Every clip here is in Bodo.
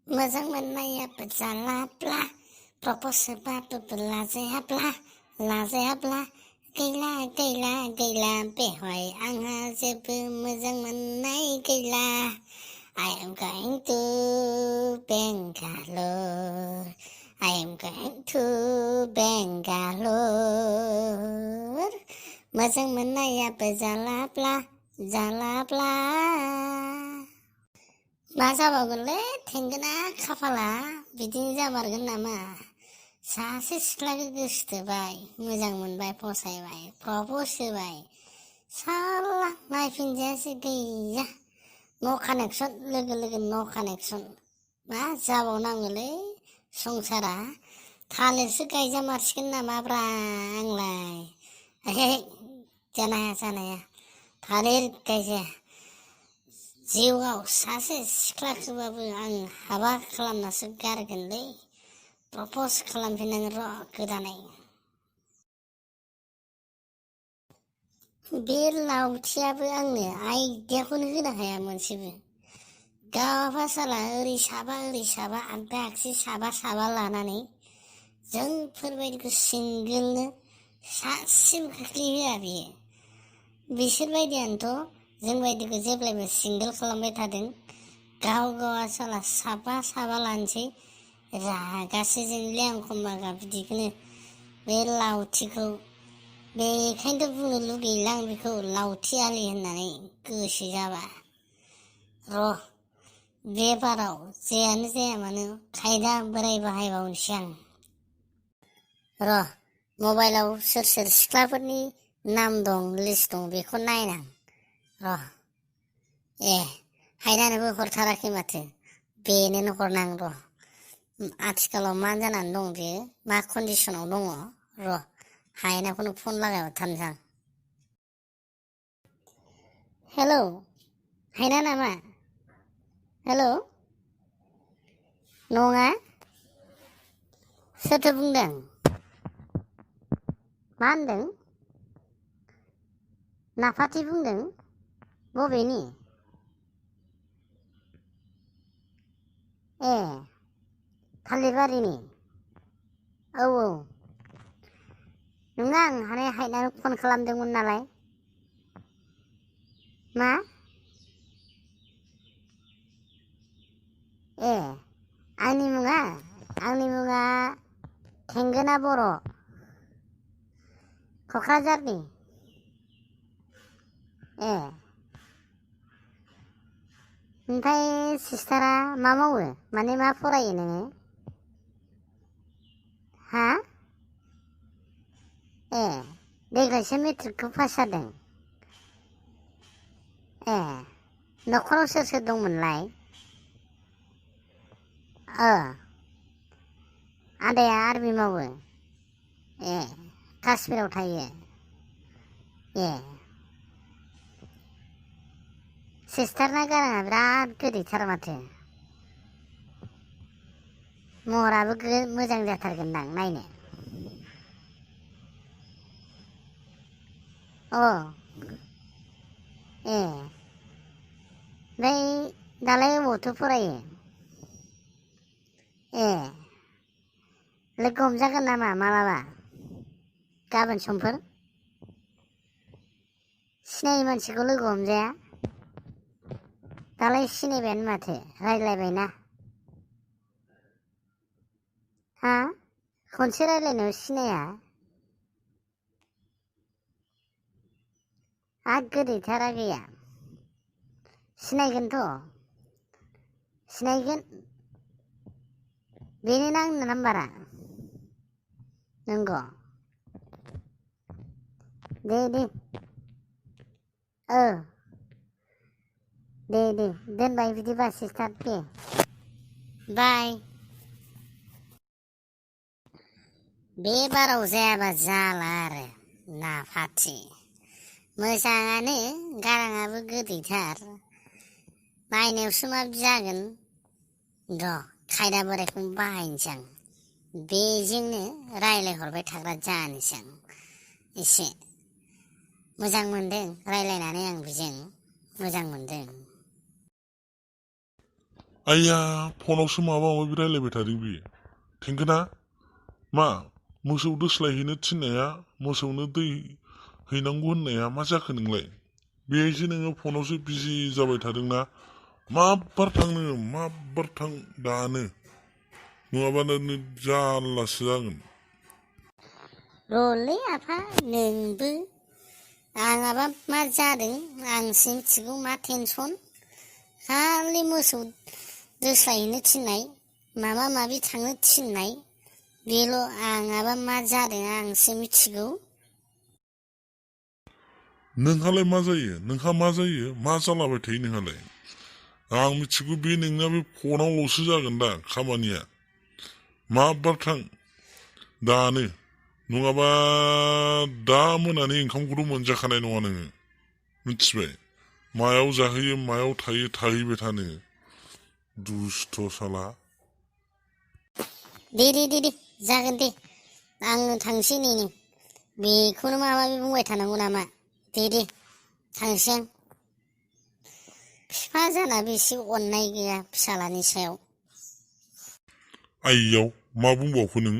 मोजां मोननायाबो जालाब्ला प्रपस होबाबो लाजायाब्ला गैला गैला गैला बेवहाय आंहा जेबो मोजां मोननाय गैला। I am going to Bangalore. I am going to Bangalore. मोजां मोननायाबो जालाब्ला मा जाबावगोनलै थेंगोना खाफाला बिदिनो जामारगोन नामा? सासे सिख्लाखौ गोसोथोबाय, मोजां मोनबाय, फसायबाय, प्रपस होबाय, साला नायफिनजायासै गैया न' कानेक्सन लोगो न' कानेक्सन। मा जाबावनांगौलै संसारा? थालिरसो गायजामारसिगोन नामाब्रा आंलाय? जानाया थालिर गायजाया। जिउआव सासे सिख्लाखौबाबो आं हाबा खालामनासो गारगोनलै। प्रपस खालामफिननांगोन र' गोदानै। बे लावथियाबो आंनो आइडियाखौनो होनो हाया मोनसेबो। गावहा साला ओरै साबा आगदा आगसि साबा लानानै जोंफोरबायदिखौ सिंगोलनो सासेबो खोख्लैहोआ बियो। बिसोरबायदियानोथ' जोंबायदिखौ जेब्लायबो सिंगोल खालामबाय थादों। गावहा साला साबा लानोसै रागासो जोंलै आं खमबा बिदिखौनो बे लावथिखौ। बेखायनोथ' बुंनो लुगैला आं बेखौ लावथि आलि होननानै गोसो जाबा। र' बे बाराव जेयानो जाया मानो खायदा बोराय बाहायबावनोसै आं। र' मबाइलाव सोर सिख्लाफोरनि नाम दं लिस्ट दं बेखौ नायनां। र' हायनानोबो हरथाराखै माथो, बेनोनो हरनां र'। आथिखालाव मा जानानै दं बेयो, मा कन्डिसनाव दङ? र' हायनाखौनो फन लागायहरथारनोसै आं। हेलौ, हायना नामा? हेलौ, नङा? सोरथो बुंदों? मा होनदों? नाफाथि बुंदों? बबेनि? थालिरबारिनि? औ नङा, आं हायनानो फन खालामदोंमोन नालाय। मा? आंनि मुङा थेंगोना बर', क'क्राझारनि। ओमफ्राय सिस्टारा मा मावो? माने मा फरायो नोङो? हा? देग्लायसो मेट्रिकखौ पास जादों। न'खराव सोर दंमोनलाय? आदाया आर्मि मावो। काश्मिराव थायो। सिस्टारना गाराङा बिराद गोदैथार माथो। महराबो मोजां जाथारगोनदां नायनो। ओमफ्राय दालाय अबावथो फरायो? लोगो हमजागोन नामा मालाबा? गाबोन समफोर? सिनायै मानसिखौ लोगो हमजाया? दालाय सिनायबायानो माथो, रायज्लायबायना। हा? खनसे रायज्लायनायाव सिनाया? गोदैथारा गैया? सिनायगोन। बेनो ना आंना नाम्बारा? नंगौ? दे दे दोनबाय बिदिबा सिस्टार दे। बाय। बे बाराव जायाबा जाला आरो नाफाथि। मोजाङानो, गाराङाबो गोदैथार। नायनायावसो माबायदि जागोन। र' खायदा बोरायखौनो बाहायनोसै आं। बेजोंनो रायज्लायहरबाय थाग्रा जानोसै आं। एसे मोजां मोनदों रायज्लायनानै, आं बेजों मोजां मोनदों। आइया फनावसो माबा माबि रायलायबाय थादों बियो थेंगोना मा मोसौ दोस्लायहैनो थिननाया मोसौनो दै हैनांगौ होननाया मा जाखो नोंलाय बेहायसो नोङो फनावसो बिजि जाबाय थादोंना माब्बार थां नोङो माब्बार थां दानो नङाबानो जारलासो जागोन रलै आफा नोंबो आंहाबा मा जादों आंसो मिथिगौ मा टेनसन खालि मोसौ दोस्लायहैनो थिननाय माबा माबि थांनो थिननाय बेल' आंहाबा मा जादों आंसो मिथिगौ नोंहालाय मा जायो नोंहा मा जायो मा जालाबाय थायो नोंहालाय आं मिथिगौ बे नोंना बे फनावल'सो जागोन दा खामानिया माब्बार थां दानो नङाबा दा मोनानि ओंखामखौथ' मोनजाखानाय नङा नोङो मिथिबाय मायाव जाहोयो मायाव थायो थाहैबाय था नोङो दुस्थ' साला दे जागोन दे आङो थांसै नै बेखौनो माबा माबि बुंबाय थानांगौ नामा दे थांसै आं बिफा जाना बेसे अननाय गैया फिसालानि सायाव आइयाव मा बुंबावखो नों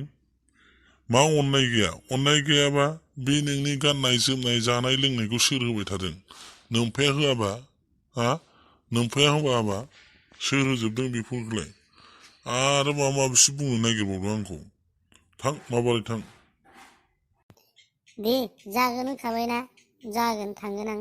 मा अननाय गैयाबा बे नोंनि गाननाय जोमनाय जानाय लोंनायखौ सोर होबाय थादों नोमफाया होआबा हा नोमफाया होआबा सोर होजोबदों बेफोरखौलाय आरो माबा माबिसो बुंनो नागिरबावदों आंखौ थां माबारै थां दे जागोन होनखाबायना जागोन थांगोन आं